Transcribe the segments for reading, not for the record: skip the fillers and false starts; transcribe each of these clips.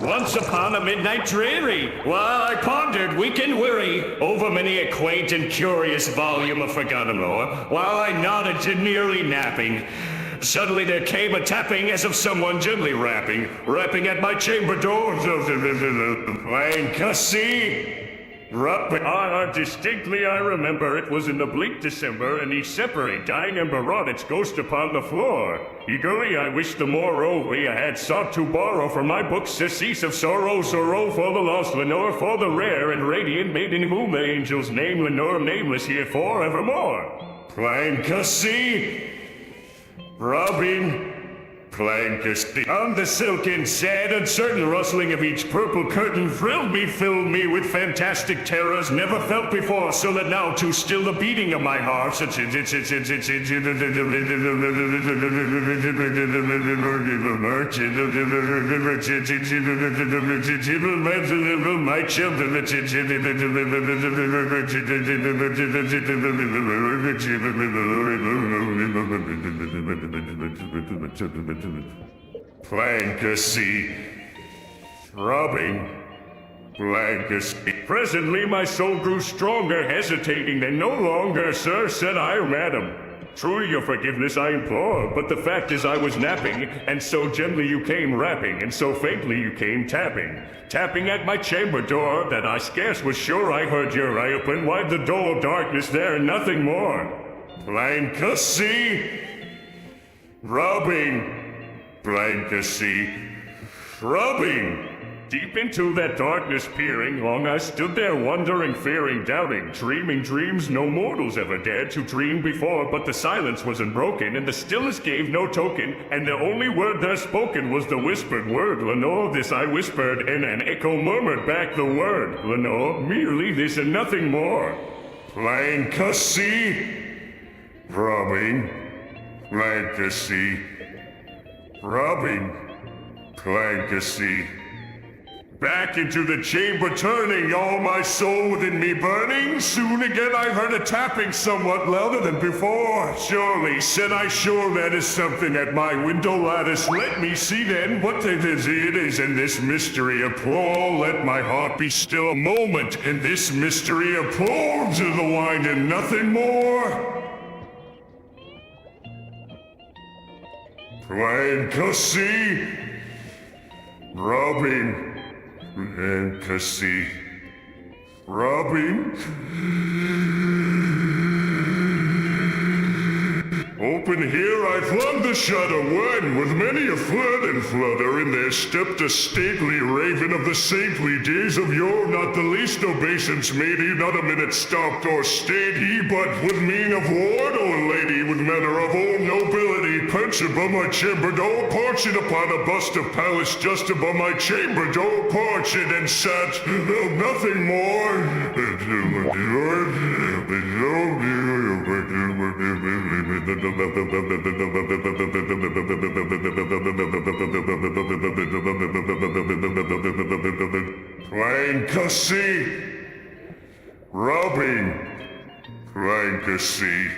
Once upon a midnight dreary, while I pondered weak and weary over many a quaint and curious volume of forgotten lore, while I nodded demurely napping, suddenly there came a tapping as of someone gently rapping at my chamber door. Plankton. Distinctly I remember it was in the bleak December, and he separate dying and brought its ghost upon the floor. Eagerly I wished the moreover I had sought to borrow from my books surcease of sorrow for the lost Lenore, for the rare and radiant maiden whom the angels name Lenore, nameless here forevermore. Plankton. Robin. Plankton. On the silken, sad, uncertain rustling of each purple curtain filled me with fantastic terrors never felt before, so that now to still the beating of my heart, my children, Plankton. Throbbing. Plankton. Presently my soul grew stronger, hesitating, then no longer, sir, said I, madam. Truly your forgiveness I implore, but the fact is I was napping, and so gently you came rapping, and so faintly you came tapping at my chamber door, that I scarce was sure I heard your I opened wide the door of darkness there, and nothing more. Plankton. Rubbing. Plankton. Rubbing. Deep into that darkness peering, long I stood there wondering, fearing, doubting, dreaming dreams no mortals ever dared to dream before, but the silence was unbroken, and the stillness gave no token, and the only word there spoken was the whispered word, Lenore. This I whispered, and an echo murmured back the word, Lenore, merely this and nothing more. Plankton. Rubbing. Plankton. Rubbing. Plankton. Back into the chamber turning, all my soul within me burning. Soon again I heard a tapping somewhat louder than before. Surely, said I, sure that is something at my window lattice. Let me see then what it is in this mystery of pour. Let my heart be still a moment in this mystery of pour to the wine and nothing more. Plankton. Rubbing. Plankton. Rubbing. Open here I flung the shutter when, with many a flood and flutter, in there stepped a stately raven of the saintly days of yore. Not the least obeisance made he, not a minute stopped or stayed he, but with mien of ward or lady, with manner of old nobility, perched above my chamber door, porched upon a bust of Pallas just above my chamber door, porched and sat, nothing more. Plankton. Rubbing. Plankton.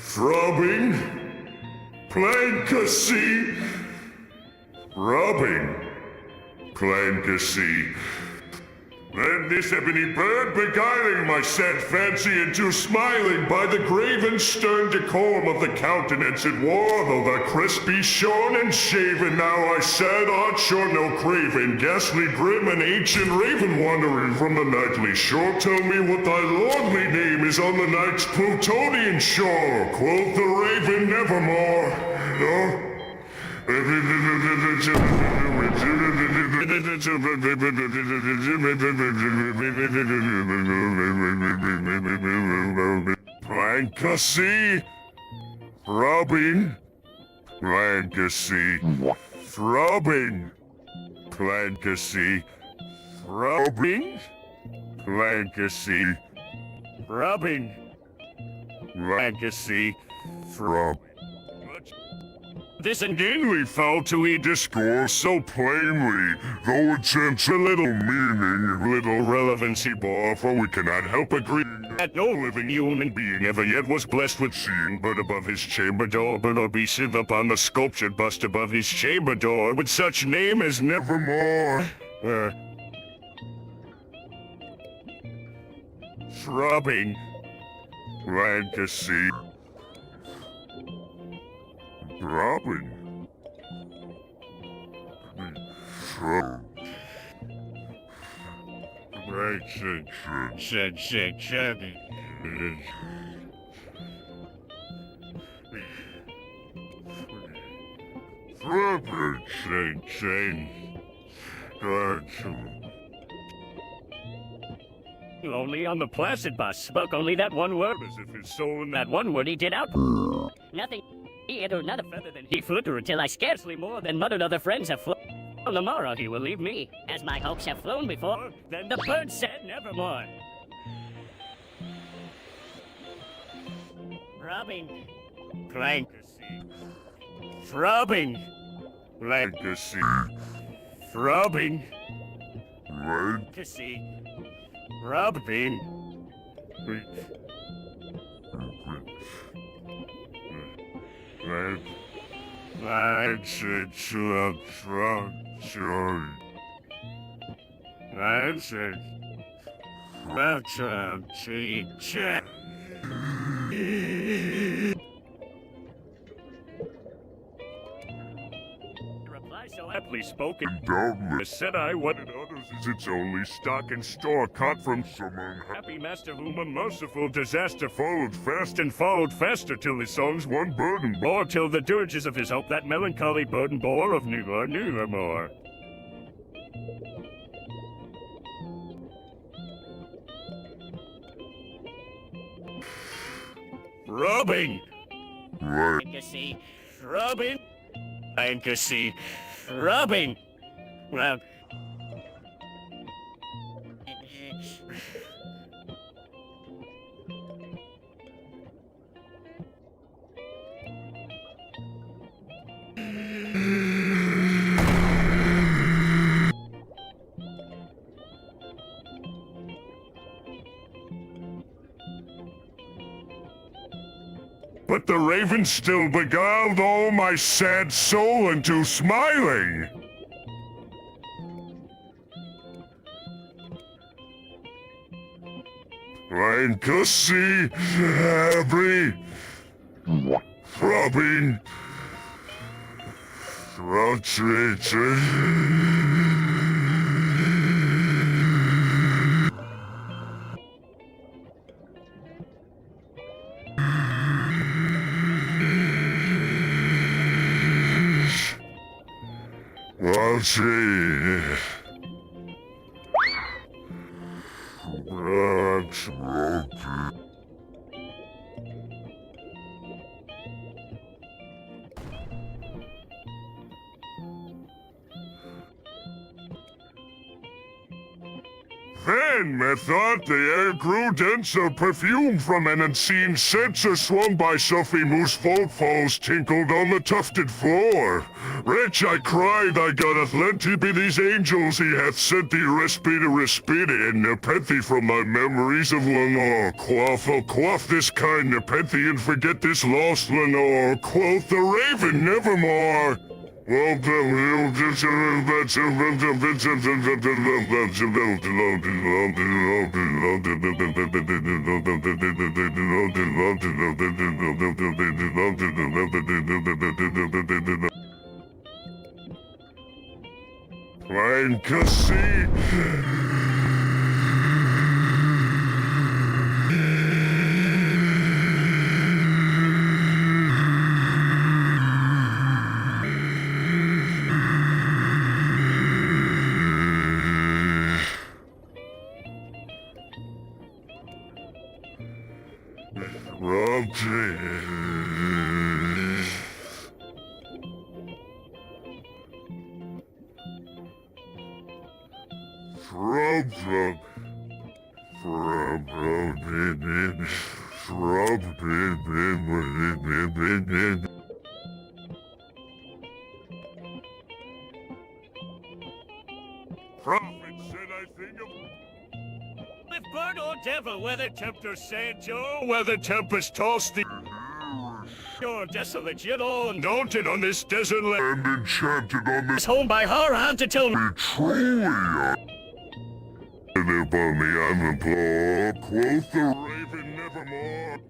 Throbbing. Plankton. Rubbing. Plankton. Then this ebony bird beguiling my sad fancy into smiling by the grave and stern decorum of the countenance it wore, though the crest be shorn and shaven. Now I sad art sure no craven, ghastly grim and ancient raven wandering from the nightly shore. Tell me what thy lordly name is on the night's Plutonian shore. Quoth the raven, nevermore. No? Plankton. Rubbing. Plankton. Throbbing. Plankton. Rubbing. Plankton. Rubbing. Plankton. Throbbing. This again we fell to he discourse so plainly, though it sends a little meaning, little relevancy bore, for we cannot help agreeing that no living human being ever yet was blessed with seeing but above his chamber door, but obeisive upon the sculptured bust above his chamber door, with such name as nevermore. Throbbing. Fantasy. Throbbing. Only on the Placid bus spoke only that one word, as if his soul in that one word he did out. Nothing. He uttered not a feather than he flew till I scarcely more than muttered other friends have flown. On the morrow he will leave me, as my hopes have flown before. Then the bird said nevermore. Throbbing. Plankacy. Throbbing. Legacy. Throbbing. Legacy. Throbbing. Reply so aptly spoken. Doubtless said I what in others is its only stock and store caught from some unhappy master whom a merciful disaster followed fast and followed faster till his songs one burden bore Till the dirges of his hope that melancholy burden bore of never more. Throbbing. Plankacy. Throbbing. Plankacy. Throbbing. Well. But the raven still beguiled all my sad soul into smiling. Plankacy, every throbbing, Then, methought, the air grew denser, perfume from an unseen censer swung by Sophie Moose falls tinkled on the tufted floor. Wretch, I cried, I gotteth lent thee be these angels, he hath sent thee respite, and nepenthe from thy memories of Lenore. Quaff this kind nepenthe, and forget this lost Lenore. Quoth the raven, nevermore. Plankacy. Prophet said I think of... If bird or devil, whether tempter Sancho, whether tempest tossed the... You're desolate, you know, Daunted on this desert land. And enchanted on this home by her hand to tell me. truly. And upon the island floor, quoth the raven nevermore.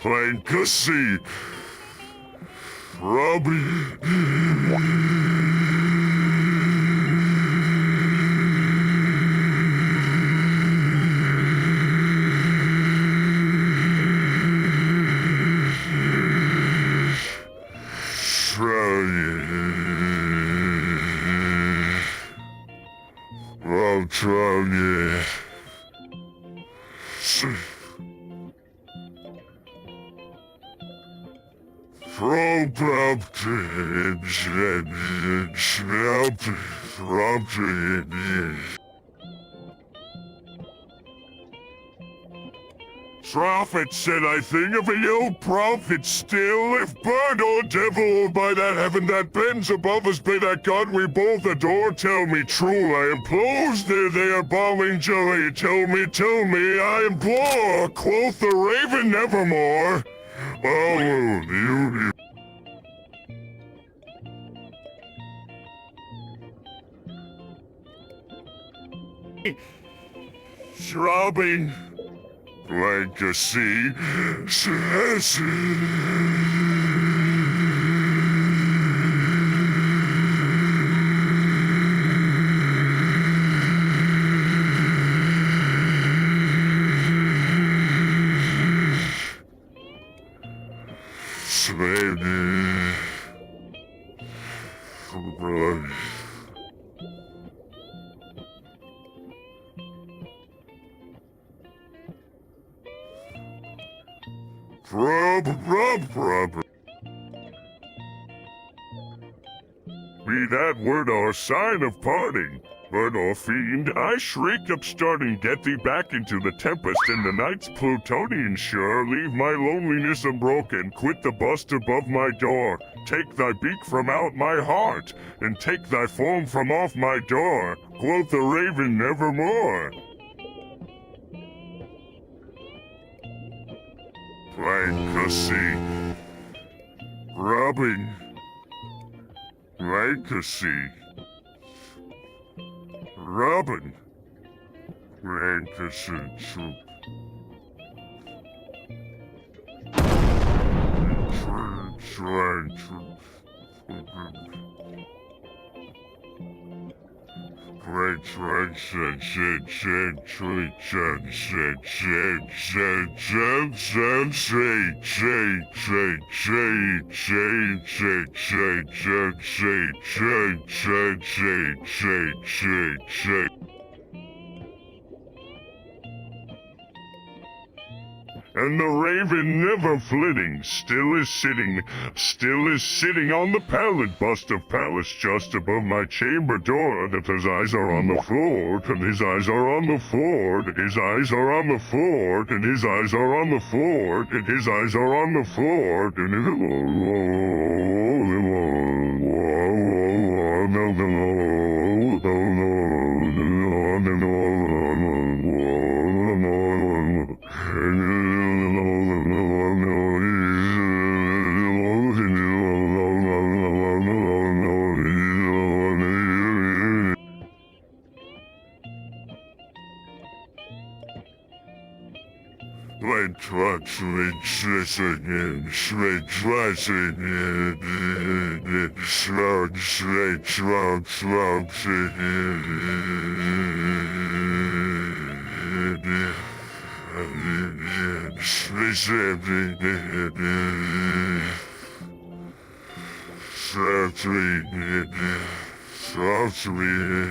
Plankton, Robbie. I'm trying. From Plankton, Prophet said I think of a old prophet still, if bird or devil by that heaven that bends above us, by that God we both adore, tell me true, I implore their balming joy, tell me, I implore, quoth the raven nevermore. Oh, you. Throbbing like a sea. Be that word or sign of parting, bird or fiend, I shriek upstarting, get thee back into the tempest in the night's Plutonian shore, leave my loneliness unbroken, quit the bust above my door, take thy beak from out my heart, and take thy form from off my door, quoth the raven nevermore. Plankton, Robin, Plankton, Robin, Plankton, And the raven never flitting, still is sitting on the pallid bust of Pallas just above my chamber door, that his eyes are on the floor, and his eyes are on the floor, and his eyes are on the floor, and his eyes are on the floor, and his eyes are on the floor, and Softly,